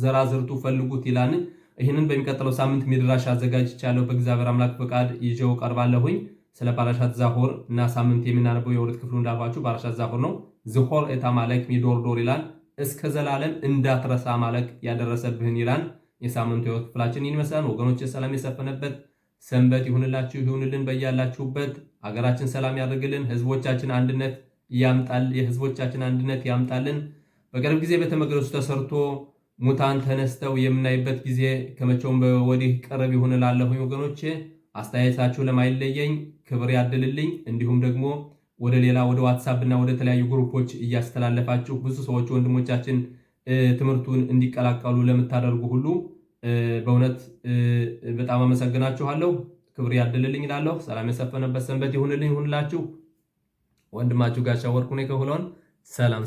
ዘራዝርቱ ፈልጉት ይላል። ይህንን በሚቀጥለው ሳምንት ሚድራሽ አዘጋጅቻለሁ። በእግዚአብሔር አምላክ ፈቃድ ይዤው ቀርባለሁኝ። ስለ ፓራሻት ዛሆር እና ሳምንት የምናነበው የወርድ ክፍሉ እንዳልኳችሁ ፓራሻት ዛሆር ነው። ዝሆር አማለክ ሚዶርዶር ይላል። እስከ ዘላለም እንዳትረሳ አማለክ ያደረሰብህን ይላል። የሳምንቱ የወርድ ክፍላችን ይመስላል። ወገኖች ሰላም የሰፈነበት ሰንበት ይሁንላችሁ፣ ይሁንልን። በያላችሁበት አገራችን ሰላም ያደርግልን። ህዝቦቻችን አንድነት ያምጣል። የህዝቦቻችን አንድነት ያምጣልን። በቅርብ ጊዜ ቤተ መቅደሱ ተሰርቶ ሙታን ተነስተው የምናይበት ጊዜ ከመቼውም ወዲህ ቅርብ ይሁንላለሁ። ወገኖቼ አስተያየታችሁ ለማይለየኝ ክብር ያድልልኝ። እንዲሁም ደግሞ ወደ ዋትሳፕ እና ወደ ተለያዩ ግሩፖች እያስተላለፋችሁ ብዙ ሰዎች ወንድሞቻችን ትምህርቱን እንዲቀላቀሉ ለምታደርጉ ሁሉ በእውነት በጣም አመሰግናችኋለሁ። ክብር ያድልልኝ እላለሁ። ሰላም የሰፈነበት ሰንበት ይሁንልኝ ይሁንላችሁ። ወንድማችሁ ጋሻ ወርቁ ነኝ ከሁሎን። ሰላም